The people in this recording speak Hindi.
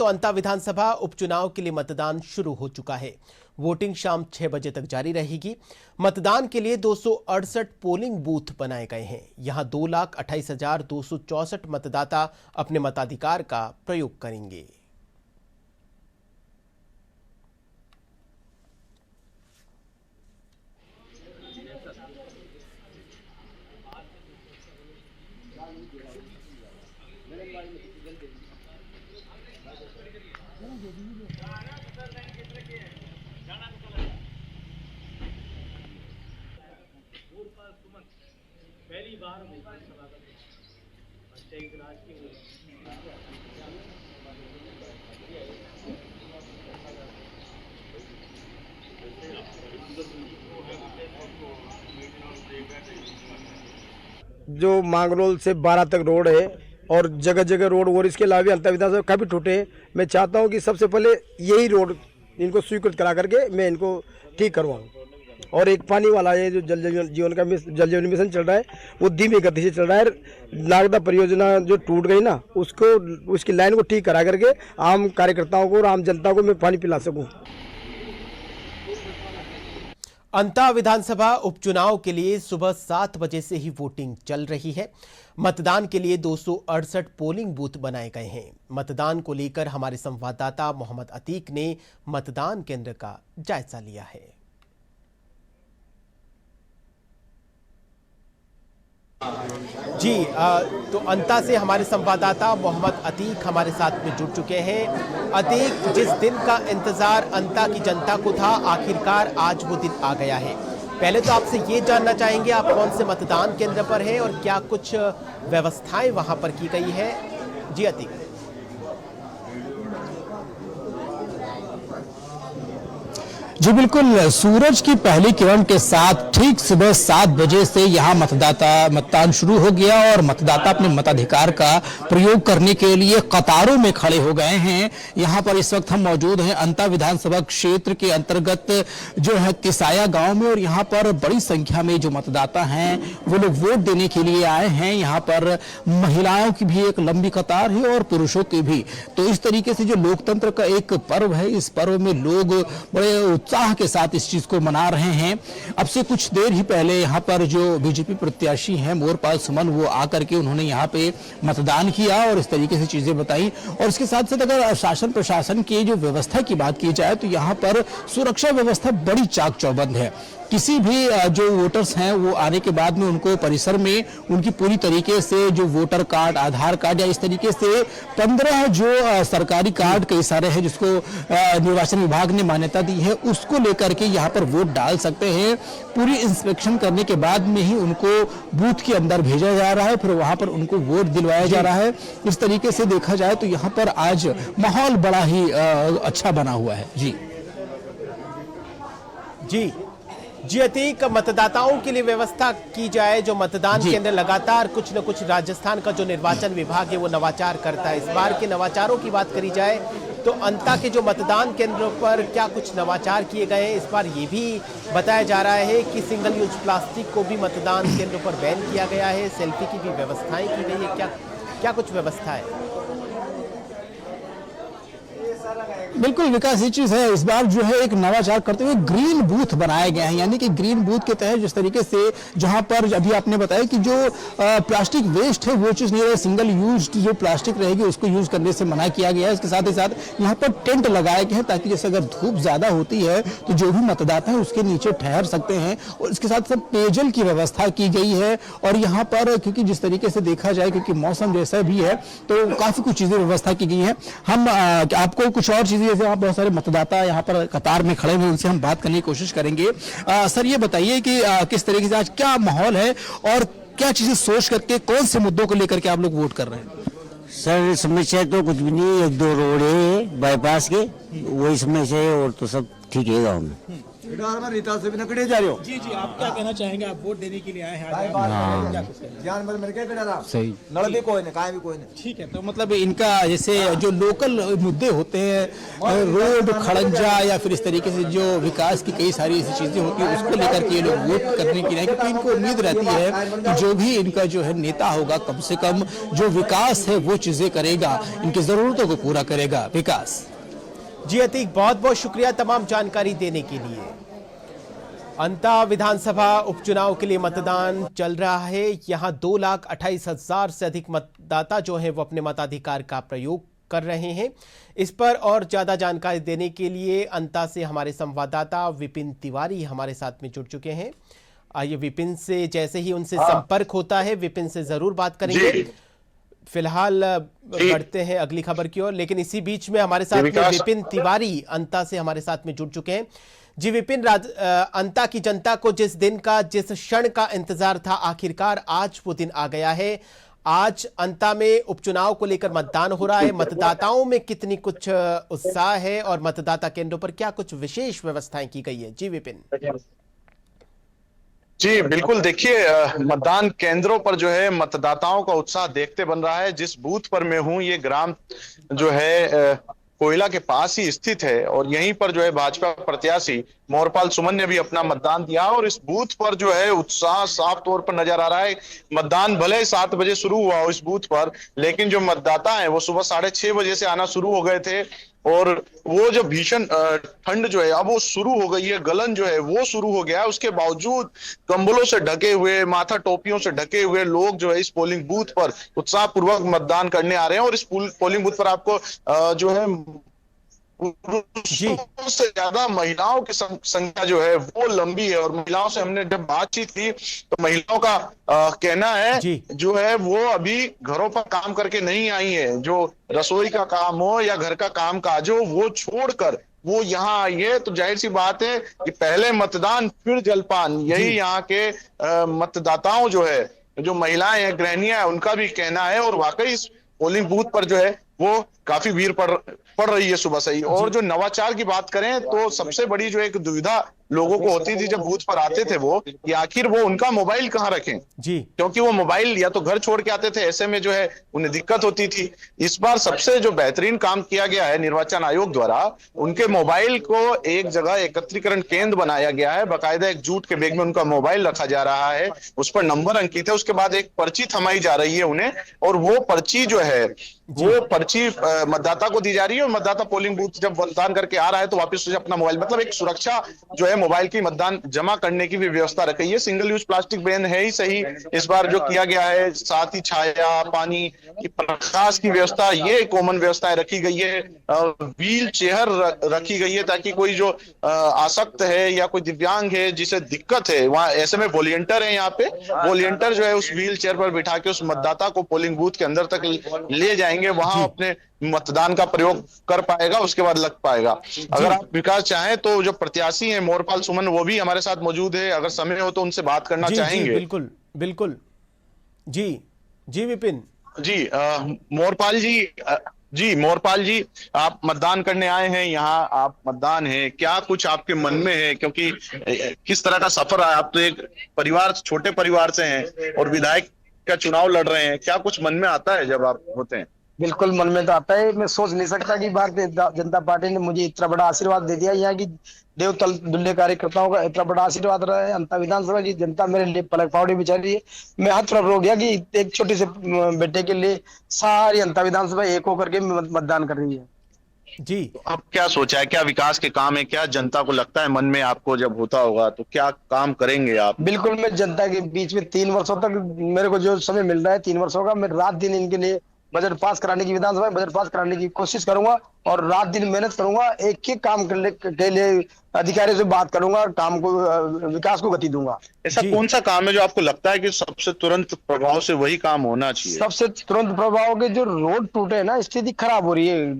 तो अंता विधानसभा उपचुनाव के लिए मतदान शुरू हो चुका है। वोटिंग शाम 6 बजे तक जारी रहेगी। मतदान के लिए 268 पोलिंग बूथ बनाए गए हैं। यहां 2,28,264 मतदाता अपने मताधिकार का प्रयोग करेंगे। पहली बार जो मांगरोल से 12 तक रोड है और जगह जगह रोड और इसके अलावा भी अंतर विधानसभा काफ़ी टूटे हैं। मैं चाहता हूं कि सबसे पहले यही रोड इनको स्वीकृत करा करके मैं इनको ठीक करवाऊं। और एक पानी वाला है जो जल जीवन मिशन चल रहा है, वो धीमी गति से चल रहा है। नागदा परियोजना जो टूट गई ना, उसकी लाइन को ठीक करा करके आम कार्यकर्ताओं को और आम जनता को मैं पानी पिला सकूं। अंता विधानसभा उपचुनाव के लिए सुबह 7 बजे से ही वोटिंग चल रही है। मतदान के लिए 268 पोलिंग बूथ बनाए गए हैं। मतदान को लेकर हमारे संवाददाता मोहम्मद अतीक ने मतदान केंद्र का जायजा लिया है। जी तो अंता से हमारे संवाददाता मोहम्मद अतीक हमारे साथ में जुड़ चुके हैं। अतीक, जिस दिन का इंतजार अंता की जनता को था, आखिरकार आज वो दिन आ गया है। पहले तो आपसे ये जानना चाहेंगे आप कौन से मतदान केंद्र पर हैं और क्या कुछ व्यवस्थाएं वहां पर की गई है। जी अतीक। जी बिल्कुल, सूरज की पहली किरण के साथ ठीक सुबह 7 बजे से यहाँ मतदान शुरू हो गया और मतदाता अपने मताधिकार का प्रयोग करने के लिए कतारों में खड़े हो गए हैं। यहाँ पर इस वक्त हम मौजूद हैं अंता विधानसभा क्षेत्र के अंतर्गत जो है तिसाया गांव में, और यहाँ पर बड़ी संख्या में जो मतदाता हैं वो लोग वोट देने के लिए आए हैं। यहाँ पर महिलाओं की भी एक लंबी कतार है और पुरुषों की भी। तो इस तरीके से जो लोकतंत्र का एक पर्व है, इस पर्व में लोग बड़े उत्साह के साथ इस चीज को मना रहे हैं। अब से कुछ देर ही पहले यहाँ पर जो बीजेपी प्रत्याशी हैं मोरपाल सुमन, वो आकर के उन्होंने यहाँ पे मतदान किया और इस तरीके से चीजें बताई। और इसके साथ साथ अगर शासन प्रशासन की जो व्यवस्था की बात की जाए तो यहाँ पर सुरक्षा व्यवस्था बड़ी चाक चौबंद है। किसी भी जो वोटर्स हैं वो आने के बाद में उनको परिसर में उनकी पूरी तरीके से जो वोटर कार्ड, आधार कार्ड या इस तरीके से 15 जो सरकारी कार्ड कई सारे हैं जिसको निर्वाचन विभाग ने मान्यता दी है, उसको लेकर के यहाँ पर वोट डाल सकते हैं। पूरी इंस्पेक्शन करने के बाद में ही उनको बूथ के अंदर भेजा जा रहा है, फिर वहां पर उनको वोट दिलवाया जा रहा है। इस तरीके से देखा जाए तो यहाँ पर आज माहौल बड़ा ही अच्छा बना हुआ है। जी अतीक, मतदाताओं के लिए व्यवस्था की जाए, जो मतदान केंद्र लगातार कुछ न कुछ राजस्थान का जो निर्वाचन विभाग है वो नवाचार करता है। इस बार के नवाचारों की बात करी जाए तो अंता के जो मतदान केंद्रों पर क्या कुछ नवाचार किए गए हैं। इस बार ये भी बताया जा रहा है कि सिंगल यूज प्लास्टिक को भी मतदान केंद्रों पर बैन किया गया है। सेल्फी की भी व्यवस्थाएं की गई है। क्या कुछ व्यवस्था है? बिल्कुल विकास, ये चीज है। इस बार जो है एक नवाचार करते हुए ग्रीन बूथ बनाए गए हैं, यानी कि ग्रीन बूथ के तहत जिस तरीके से जहां पर अभी आपने बताया कि जो प्लास्टिक वेस्ट है वो चीज नहीं रहे, सिंगल यूज जो प्लास्टिक रहेगी उसको यूज करने से मना किया गया है। इसके साथ ही साथ यहाँ पर टेंट लगाए गए हैं ताकि जैसे अगर धूप ज्यादा होती है तो जो भी मतदाता है उसके नीचे ठहर सकते हैं। और इसके साथ साथ पेयजल की व्यवस्था की गई है। और यहाँ पर क्योंकि जिस तरीके से देखा जाए क्योंकि मौसम जैसा भी है तो काफी कुछ चीजें व्यवस्था की गई है। हम आपको कुछ और चीजें, जैसे बहुत सारे मतदाता यहाँ पर कतार में खड़े हुए, उनसे हम बात करने की कोशिश करेंगे। सर ये बताइए कि किस तरीके से आज क्या माहौल है और क्या चीजें सोच करके, कौन से मुद्दों को लेकर के आप लोग वोट कर रहे हैं? सर समस्या तो कुछ भी नहीं है, 1-2 रोड है बाईपास के, वही समस्या है और तो सब ठीक है गाँव में। रीता से भी नकड़े जा रहे हो। जी जी, आप क्या कहना चाहेंगे? आप वोट देने के लिए आए हैं आज, जानवर मेरे क्या बेटा सही नड़ भी कोई नहीं, काय भी कोई नहीं। ठीक है, तो मतलब इनका जैसे जो लोकल मुद्दे होते हैं, रोड, खड़ंजा या फिर इस तरीके से जो विकास की कई सारी ऐसी चीजें होती है, उसको लेकर के ये लोग वोट करने के लिए, क्योंकि इनको उम्मीद रहती है कि जो भी इनका जो है नेता होगा, कम से कम जो विकास है वो चीजें करेगा, इनकी जरूरतों को पूरा करेगा। विकास जी अतीक, बहुत बहुत शुक्रिया तमाम जानकारी देने के लिए। अंता विधानसभा उपचुनाव के लिए मतदान चल रहा है। यहां 2,28,000 से अधिक मतदाता जो हैं वो अपने मताधिकार का प्रयोग कर रहे हैं। इस पर और ज्यादा जानकारी देने के लिए अंता से हमारे संवाददाता विपिन तिवारी हमारे साथ में जुड़ चुके हैं। आइए विपिन से जैसे ही उनसे संपर्क होता है, विपिन से जरूर बात करेंगे। फिलहाल बढ़ते हैं अगली खबर की ओर, लेकिन इसी बीच में हमारे साथ में विपिन तिवारी अंता से हमारे साथ में जुड़ चुके हैं। जी विपिन, अंता की जनता को जिस दिन का, जिस क्षण का इंतजार था, आखिरकार आज वो दिन आ गया है। आज अंता में उपचुनाव को लेकर मतदान हो रहा है। मतदाताओं में कितनी कुछ उत्साह है और मतदाता केंद्रों पर क्या कुछ विशेष व्यवस्थाएं की गई है? जी विपिन। जी बिल्कुल, देखिए मतदान केंद्रों पर जो है मतदाताओं का उत्साह देखते बन रहा है। जिस बूथ पर मैं हूं, ये ग्राम जो है कोयला के पास ही स्थित है और यहीं पर जो है भाजपा प्रत्याशी मोरपाल सुमन ने भी अपना मतदान दिया और इस बूथ पर जो है उत्साह साफ तौर पर नजर आ रहा है। मतदान भले 7 बजे शुरू हुआ हो इस बूथ पर, लेकिन जो मतदाता हैं वो सुबह 6:30 बजे से आना शुरू हो गए थे और वो जो भीषण ठंड जो है अब वो शुरू हो गई है, गलन जो है वो शुरू हो गया है। उसके बावजूद कंबलों से ढके हुए, माथा टोपियों से ढके हुए लोग जो है इस पोलिंग बूथ पर उत्साहपूर्वक मतदान करने आ रहे हैं और इस पोलिंग बूथ पर आपको जो है पुरुषों से ज्यादा महिलाओं की संख्या जो है वो लंबी है और महिलाओं से हमने जब बातचीत की तो महिलाओं का कहना है जो है वो अभी घरों पर काम करके नहीं आई है। जो रसोई का काम हो या घर का काम काज हो वो छोड़कर वो यहाँ आई है। तो जाहिर सी बात है कि पहले मतदान फिर जलपान, यही यहाँ के मतदाताओं जो है, जो महिलाएं हैं, गृहिणियां हैं, उनका भी कहना है। और वाकई इस पोलिंग बूथ पर जो है वो काफी भीड़ पड़ रही है सुबह से ही। और जो नवाचार की बात करें तो सबसे बड़ी जो एक दुविधा लोगों को होती थी जब बूथ पर आते थे वो कि आखिर वो उनका मोबाइल कहाँ रखें जी, क्योंकि वो मोबाइल या तो घर छोड़ के आते थे, ऐसे में जो है उन्हें दिक्कत होती थी। इस बार सबसे जो बेहतरीन काम किया गया है निर्वाचन आयोग द्वारा, उनके मोबाइल को एक जगह एकत्रीकरण केंद्र बनाया गया है। बाकायदा एक जूट के बैग में उनका मोबाइल रखा जा रहा है, उस पर नंबर अंकित है, उसके बाद एक पर्ची थमाई जा रही है उन्हें और वो पर्ची जो है वो पर्ची मतदाता को दी जा रही है और मतदाता पोलिंग बूथ जब मतदान करके आ रहा है तो वापस उसे अपना मोबाइल, मतलब एक सुरक्षा जो है मोबाइल की मतदान जमा करने की भी व्यवस्था रखी है। सिंगल यूज प्लास्टिक बैन है ही सही इस बार जो किया गया है, साथ ही छाया, पानी की, प्रकाश की व्यवस्था, ये कॉमन व्यवस्थाएं रखी गई है। व्हील चेयर रखी गई है ताकि कोई जो आसक्त है या कोई दिव्यांग है जिसे दिक्कत है, वहां ऐसे में वॉलंटियर है, यहाँ पे वॉलंटियर जो है उस व्हील चेयर पर बिठा के उस मतदाता को पोलिंग बूथ के अंदर तक ले जाएंगे, वहां अपने मतदान का प्रयोग कर पाएगा, उसके बाद लग पाएगा। अगर आप विकास चाहें तो जो प्रत्याशी हैं मोरपाल सुमन वो भी हमारे साथ मौजूद है, अगर समय हो तो उनसे बात करना चाहेंगे। बिल्कुल बिल्कुल जी विपिन मोरपाल जी आप मतदान करने आए हैं यहाँ, आप मतदान है, क्या कुछ आपके मन में है, क्योंकि किस तरह का सफर है? आप तो एक परिवार, छोटे परिवार से हैं और विधायक का चुनाव लड़ रहे हैं, क्या कुछ मन में आता है जब आप होते हैं? बिल्कुल मन में तो आता है। मैं सोच नहीं सकता कि भारतीय जनता पार्टी ने मुझे इतना बड़ा आशीर्वाद दे दिया। यहाँ की देवतल दुल्ले कार्यकर्ताओं का इतना बड़ा आशीर्वाद रहा है। अंता विधानसभा की जनता मेरे लिए पलक फावड़ी बिछा रही है। मैं हाथ प्रभु हो गया कि एक छोटे से बेटे के लिए सारी अंता विधानसभा एक होकर के मतदान कर रही है जी। तो अब क्या सोचा है, क्या विकास के काम है, क्या जनता को लगता है मन में आपको जब होता होगा तो क्या काम करेंगे आप? बिल्कुल, मैं जनता के बीच में 3 वर्षों तक मेरे को जो समय मिल रहा है 3 वर्षों का, मैं रात दिन इनके लिए बजट पास कराने की, विधानसभा में बजट पास कराने की कोशिश करूंगा और रात दिन मेहनत करूंगा। एक काम के लिए अधिकारियों से बात करूंगा, काम को, विकास को गति दूंगा। ऐसा कौन सा काम है जो आपको लगता है कि सबसे तुरंत प्रभाव से वही काम होना चाहिए? सबसे तुरंत प्रभाव के जो रोड टूटे ना, स्थिति खराब हो रही है।